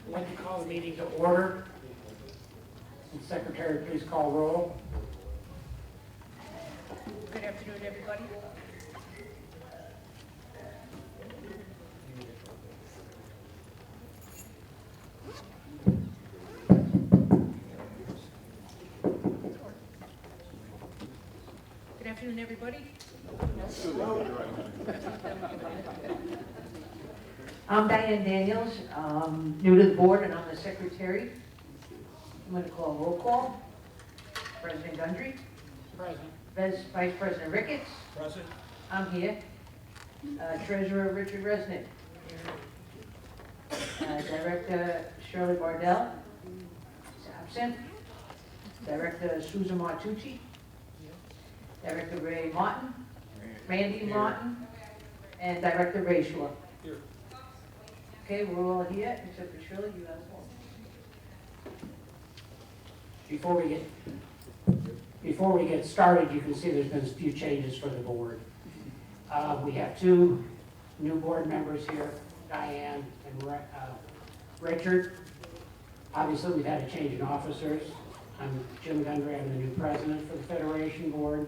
I'd like to call the meeting to order. And Secretary, please call roll. Good afternoon, everybody. Good afternoon, everybody. I'm Diane Daniels, new to the board, and I'm the secretary. I'm going to call roll call. President Gundry, Present. Vice President Ricketts, Present. I'm here. Treasurer Richard Resnick. Director Shirley Bardell is absent. Director Susan Martucci. Director Ray Martin, Randy Martin, and Director Ray Shaw. Here. Okay, we're all here, except for Shirley, you guys won't. Before we get started, you can see there's been a few changes for the board. We have two new board members here, Diane and Richard. Obviously, we've had a change in officers. I'm Jim Gundry, I'm the new president for the Federation Board.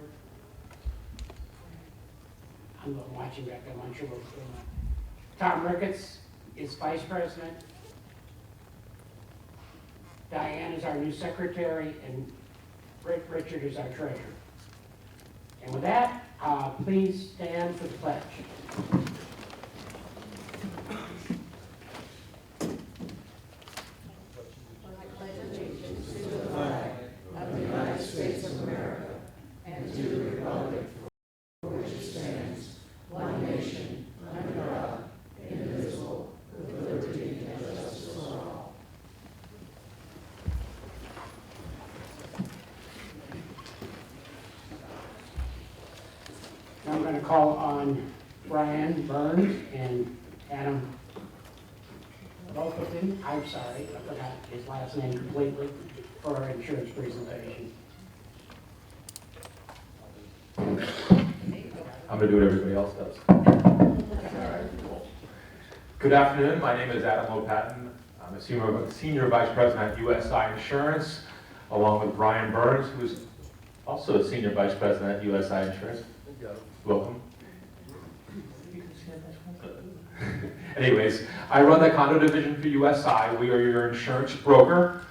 I'm watching back, I'm unsure what's going on. Tom Ricketts is vice president. Diane is our new secretary, and Richard is our treasurer. And with that, please stand for the pledge. Now I'm going to call on Brian Burns and Adam Rolfington. I'm sorry, I forgot his last name completely, for our insurance presentation. I'm going to do what everybody else does. Good afternoon. My name is Adam Lopatin. I'm a senior vice president at USI Insurance, along with Brian Burns, who's also a senior vice president at USI Insurance. Welcome. Anyways, I run the condo division for USI. We are your insurance broker.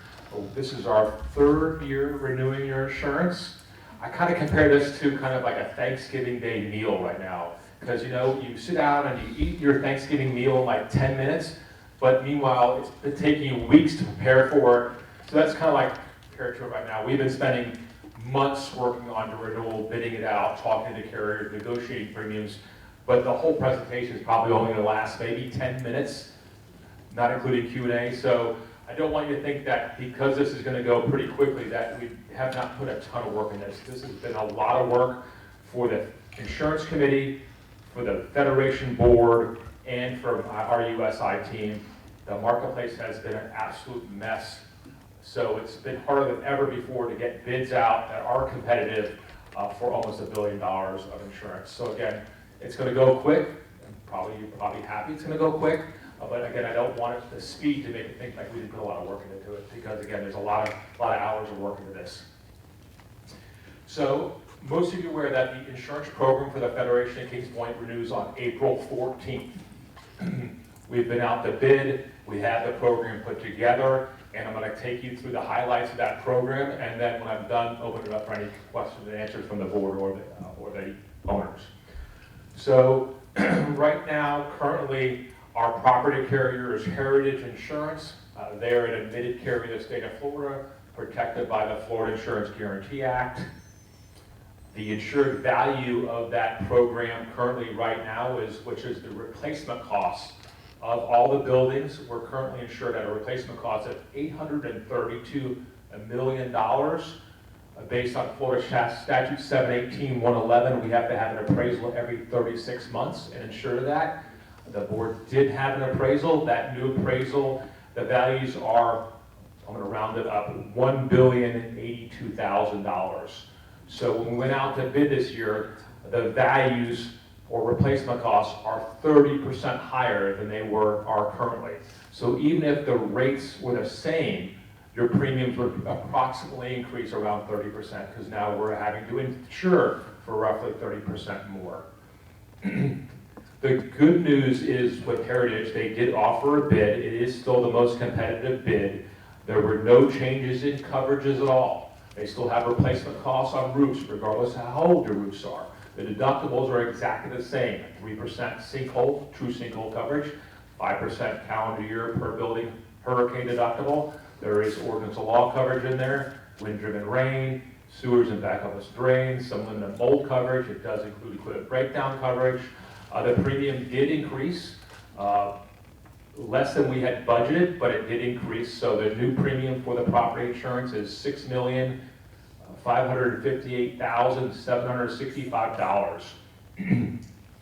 This is our third year renewing your insurance. I kind of compare this to kind of like a Thanksgiving Day meal right now. Because, you know, you sit down and you eat your Thanksgiving meal in like 10 minutes, but meanwhile, it's been taking you weeks to prepare for it. So that's kind of like compared to it right now. We've been spending months working on the renewal, bidding it out, talking to carriers, negotiating premiums, but the whole presentation is probably only going to last maybe 10 minutes, not including Q&A. So I don't want you to think that because this is going to go pretty quickly that we have not put a ton of work in this. This has been a lot of work for the insurance committee, for the Federation board, and for our USI team. The marketplace has been an absolute mess. So it's been harder than ever before to get bids out that are competitive for almost $1 billion of insurance. So again, it's going to go quick. You're probably happy it's going to go quick. But again, I don't want the speed to make it think like we didn't put a lot of work into it, because again, there's a lot of hours of work into this. So most of you are aware that the insurance program for the Federation at Kings Point renews on April 14th. We've been out to bid. We have the program put together, and I'm going to take you through the highlights of that program, and then when I'm done, open it up for any questions and answers from the board or the owners. So right now, currently, our property carrier is Heritage Insurance. They're an admitted carrier in the state of Florida, protected by the Florida Insurance Guarantee Act. The insured value of that program currently right now which is the replacement cost of all the buildings. We're currently insured at a replacement cost of $832 million. Based on Florida Statute 718-111, we have to have an appraisal every 36 months and insure that. The board did have an appraisal. That new appraisal, the values are, I'm going to round it up, $1,082,000. So when we went out to bid this year, the values or replacement costs are 30% higher than they are currently. So even if the rates were the same, your premiums would approximately increase around 30% because now we're having to insure for roughly 30% more. The good news is with Heritage, they did offer a bid. It is still the most competitive bid. There were no changes in coverages at all. They still have replacement costs on roofs, regardless of how old the roofs are. The deductibles are exactly the same, 3% sinkhole, true sinkhole coverage, 5% calendar year per building hurricane deductible. There is ordinance of law coverage in there, wind-driven rain, sewers and backup drains, some limited mold coverage. It does include equipment breakdown coverage. The premium did increase, less than we had budgeted, but it did increase. So the new premium for the property insurance is $6,558,765.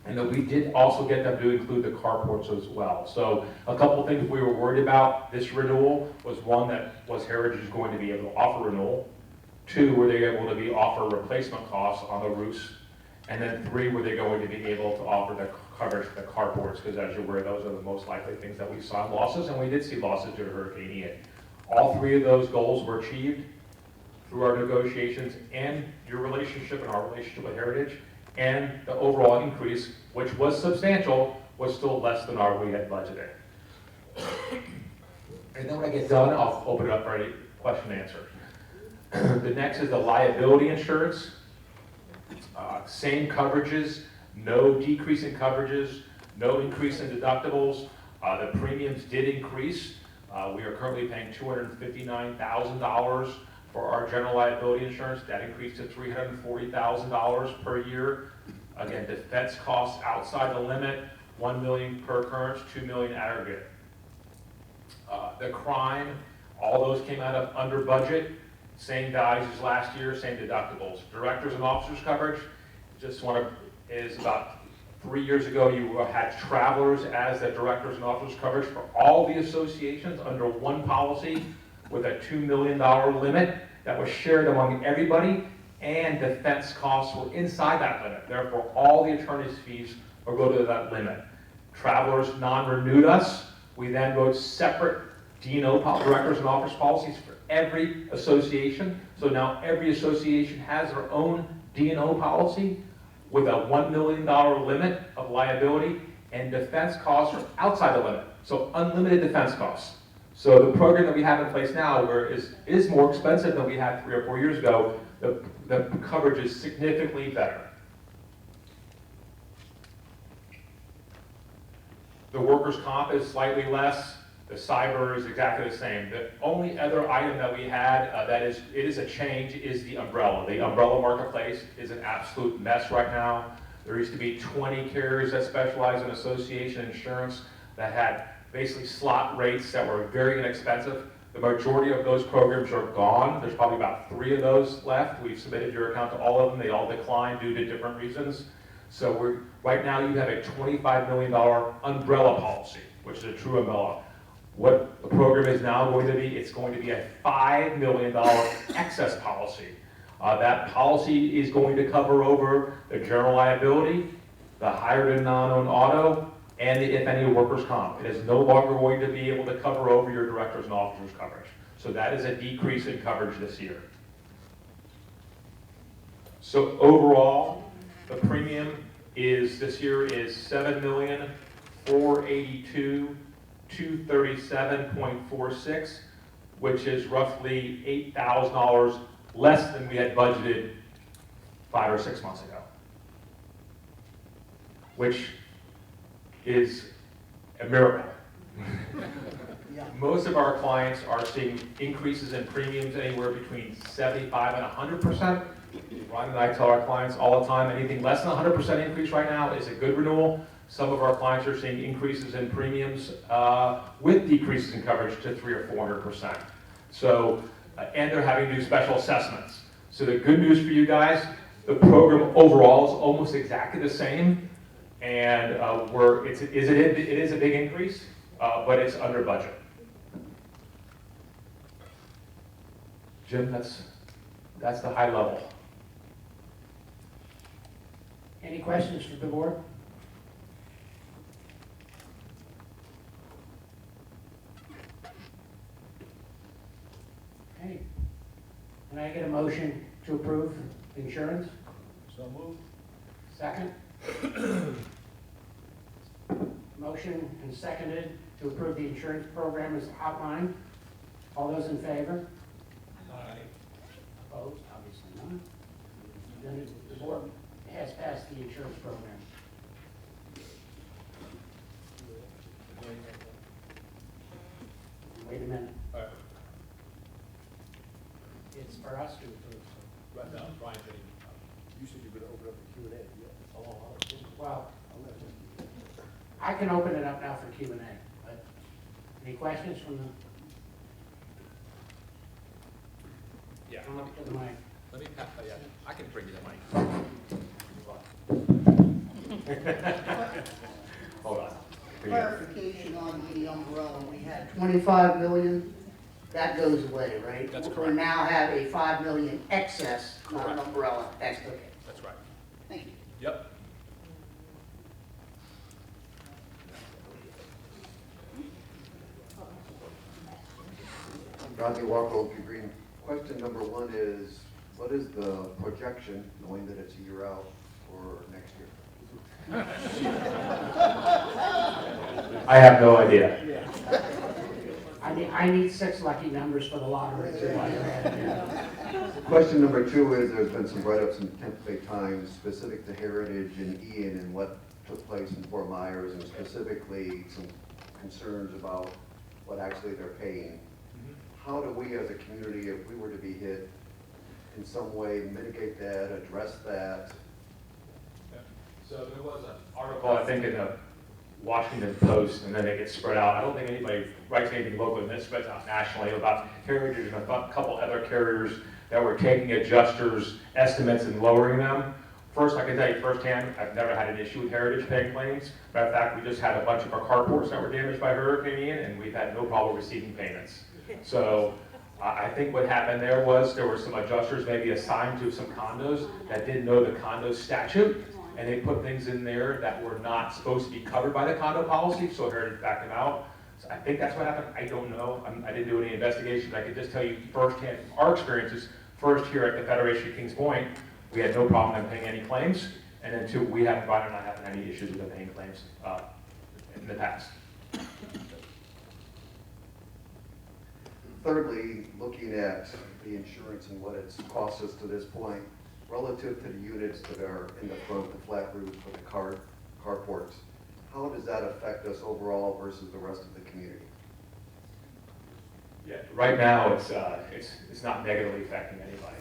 And then we did also get them to include the carports as well. So a couple things we were worried about this renewal was one, that was Heritage going to be able to offer renewal? 2, were they able to offer replacement costs on the roofs? And then 3, were they going to be able to offer the coverage for the carports? Because as you're aware, those are the most likely things that we saw in losses, and we did see losses due to Hurricane Ian. All 3 of those goals were achieved through our negotiations and your relationship and our relationship with Heritage. And the overall increase, which was substantial, was still less than we had budgeted. And then when I get done, I'll open it up for any question and answer. The next is the liability insurance. Same coverages, no decrease in coverages, no increase in deductibles. The premiums did increase. We are currently paying $259,000 for our general liability insurance. That increased to $340,000 per year. Again, defense costs outside the limit, $1 million per occurrence, $2 million aggregate. The crime, all those came out of under budget, same values as last year, same deductibles. Directors and officers coverage, is about 3 years ago, you had Travelers as the directors and officers coverage for all the associations under one policy with a $2 million limit that was shared among everybody, and defense costs were inside that limit. Therefore, all the attorney's fees will go to that limit. Travelers non-renewed us. We then wrote separate D&O directors and officers policies for every association. So now every association has their own D&O policy with a $1 million limit of liability, and defense costs are outside the limit. So unlimited defense costs. So the program that we have in place now, where is more expensive than we had 3 or 4 years ago, the coverage is significantly better. The workers' comp is slightly less. The cyber is exactly the same. The only other item that we had it is a change is the umbrella. The umbrella marketplace is an absolute mess right now. There used to be 20 carriers that specialize in association insurance that had basically slot rates that were very inexpensive. The majority of those programs are gone. There's probably about 3 of those left. We've submitted your account to all of them. They all declined due to different reasons. So right now you have a $25 million umbrella policy, which is a true umbrella. What the program is now going to be, it's going to be a $5 million excess policy. That policy is going to cover over the general liability, the hired and non-owned auto, and if any workers' comp. It is no longer going to be able to cover over your directors and officers coverage. So that is a decrease in coverage this year. So overall, the premium this year is $7,482,237.46, which is roughly $8,000 less than we had budgeted 5 or 6 months ago, which is a miracle. Most of our clients are seeing increases in premiums anywhere between 75 and 100%. Ron and I tell our clients all the time, anything less than 100% increase right now is a good renewal. Some of our clients are seeing increases in premiums with decreases in coverage to 300 or 400%. So, and they're having to do special assessments. So the good news for you guys, the program overall is almost exactly the same, and it is a big increase, but it's under budget. Jim, that's the high level. Any questions for the board? Can I get a motion to approve insurance? So moved. Second? Motion and seconded to approve the insurance program as outlined. All those in favor? Aye. Opposed? Obviously not. Then the board has passed the insurance program. Wait a minute. All right. It's for us to approve. Right now, Brian said you said you were going to open up the Q&A. Yeah. Well, I can open it up now for Q&A, but any questions from the, Yeah. come up to the mic? Let me, yeah, I can bring you the mic. Hold on. Clarification on the umbrella, we had 25 million, that goes away, right? That's We correct. now have a 5 million excess on Correct. umbrella, that's okay, That's right. thank you. Yep. Rodney Walker, Oak Tree Green. Question number one is, what is the projection, knowing that it's a year out, for next year? I have no idea. I need 6 lucky numbers for the lottery. too, while you're at it. Question number two is, there's been some write-ups in Tampa Bay Times specific to Heritage and Ian and what took place in Fort Myers, and specifically some concerns about what actually they're paying. How do we as a community, if we were to be hit, in some way mitigate that, address that? So there was an article, I think, in the Washington Post, and then it gets spread out. I don't think anybody writes anything locally, and then it spreads out nationally about Heritage and a couple other carriers that were taking adjusters' estimates and lowering them. First, I can tell you firsthand, I've never had an issue with Heritage paying claims. Matter of fact, we just had a bunch of our carports that were damaged by Hurricane Ian, and we've had no problem receiving payments. So I think what happened there was there were some adjusters maybe assigned to some condos that didn't know the condo statute, and they put things in there that were not supposed to be covered by the condo policy, so Heritage backed them out. So I think that's what happened. I don't know. I didn't do any investigations. I can just tell you firsthand, our experiences, first here at the Federation of Kings Point, we had no problem in paying any claims, and then two, we haven't not having any issues with them paying claims in the past. Thirdly, looking at the insurance and what it's cost us to this point, relative to the units that are in the front, the flat roof for the carports, how does that affect us overall versus the rest of the community? Yeah, right now, it's not negatively affecting anybody.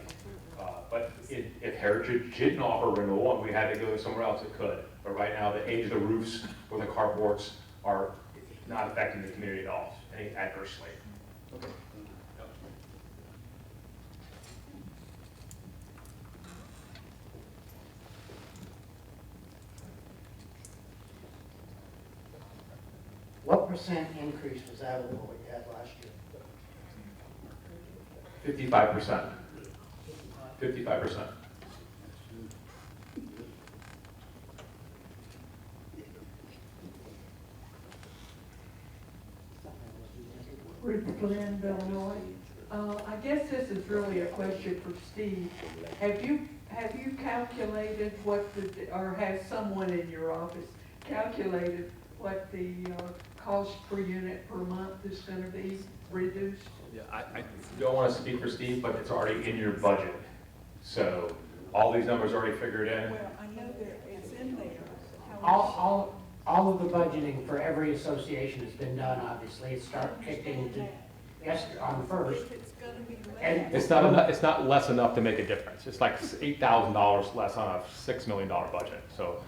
But if Heritage didn't offer renewal and we had to go somewhere else, it could. But right now, the age of the roofs for the carports are not affecting the community at all, any adversely. Okay. What percent increase was that over what you had last year? 55%. 55%. Ruth Glenn, Illinois. I guess this is really a question for Steve. Have you calculated what or has someone in your office calculated what the cost per unit per month is going to be reduced? Yeah, I don't want to speak for Steve, but it's already in your budget. So all these numbers are already figured in. Well, I know that it's in there. All of the budgeting for every association has been done, obviously. It kicked in on the first. And It's not less enough to make a difference. It's like $8,000 less on a $6 million budget. So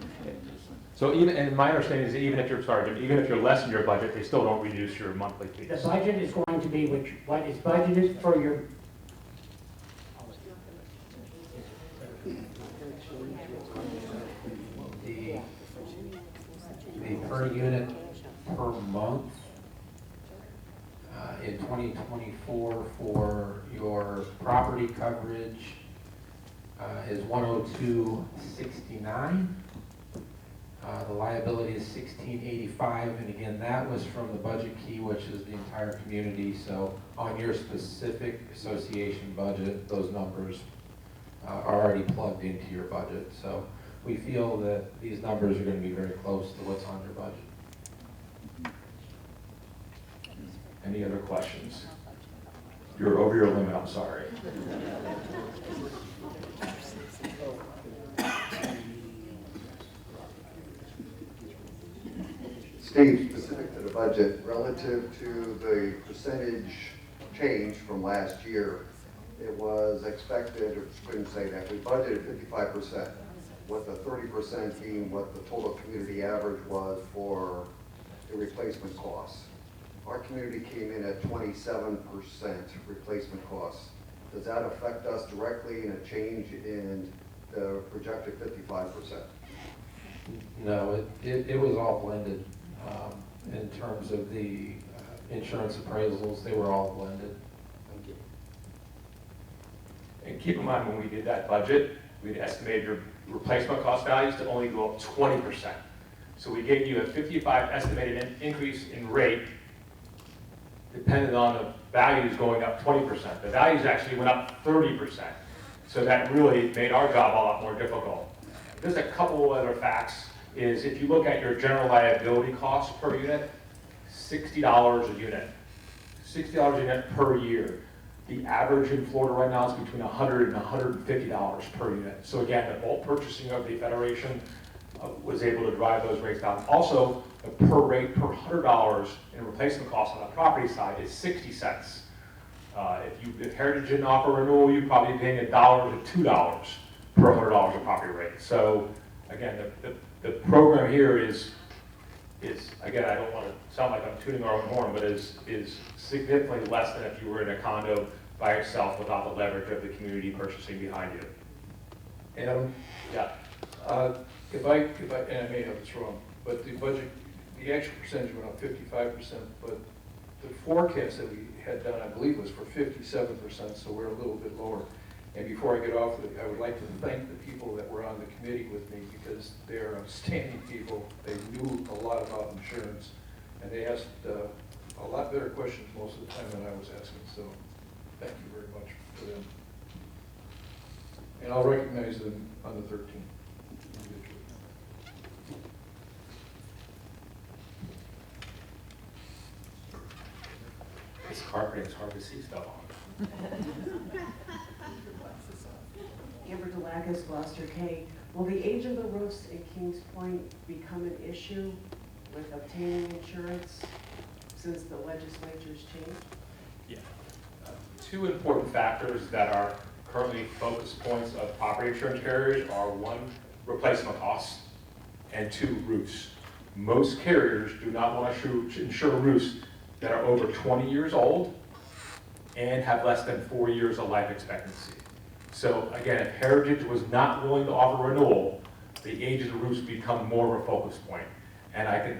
even, and my understanding is even if you're less in your budget, they still don't reduce your monthly fees. the budget is going to be what is budgeted for your, the per unit per month in 2024 for your property coverage is 102.69. The liability is 1685, and again, that was from the budget key, which is the entire community. So on your specific association budget, those numbers are already plugged into your budget. So we feel that these numbers are going to be very close to what's on your budget. Any other questions? You're over your limit, I'm sorry. Steve, specific to the budget, relative to the percentage change from last year, it was expected, or couldn't say that, we budgeted 55%, with the 30% being what the total community average was for the replacement costs. Our community came in at 27% replacement costs. Does that affect us directly in a change in the projected 55%? No, it was all blended. In terms of the insurance appraisals, they were all blended. And keep in mind, when we did that budget, we'd estimated your replacement cost values to only go up 20%. So we gave you a 55 estimated increase in rate, depending on the values going up 20%. The values actually went up 30%. So that really made our job a lot more difficult. Just a couple other facts is if you look at your general liability costs per unit, $60 a unit. $60 a unit per year. The average in Florida right now is between $100 and $150 per unit. So again, the bulk purchasing of the Federation was able to drive those rates down. Also, the per rate per $100 in replacement cost on the property side is 60 cents. If Heritage didn't offer renewal, you'd probably be paying $1 to $2 per $100 of property rate. So again, the program here is again, I don't want to sound like I'm tooting our own horn, but is significantly less than if you were in a condo by yourself without the leverage of the community purchasing behind you. Adam, Yeah. if I, and I may have this wrong, but the budget, the actual percentage went up 55%, but the forecast that we had done, I believe, was for 57%, so we're a little bit lower. And before I get off, I would like to thank the people that were on the committee with me because they're outstanding people. They knew a lot about insurance, and they asked a lot better questions most of the time than I was asking, so thank you very much for them. And I'll recognize them on the 13th. This carpeting is hard to see stuff on. Amber Delacus, Gloucester K. Will the age of the roofs in Kings Point become an issue with obtaining insurance since the legislature's changed? Yeah. Two important factors that are currently focus points of property insurance carriers are one, replacement costs, and two, roofs. Most carriers do not want to insure roofs that are over 20 years old and have less than 4 years of life expectancy. So again, if Heritage was not willing to offer renewal, the age of the roofs become more of a focus point. And I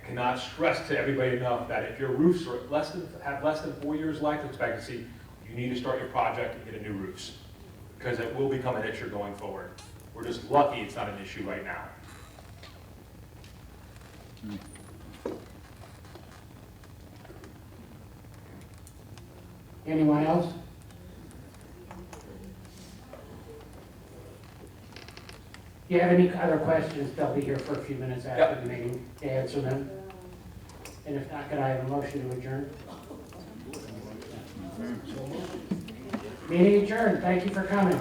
cannot stress to everybody enough that if your roofs are have less than 4 years life expectancy, you need to start your project and get a new roofs, because it will become an issue going forward. We're just lucky it's not an issue right now. Anyone else? If you have any other questions, they'll be here for a few minutes after the meeting to answer them. And if not, could I have a motion to adjourn? Meeting adjourned. Thank you for coming.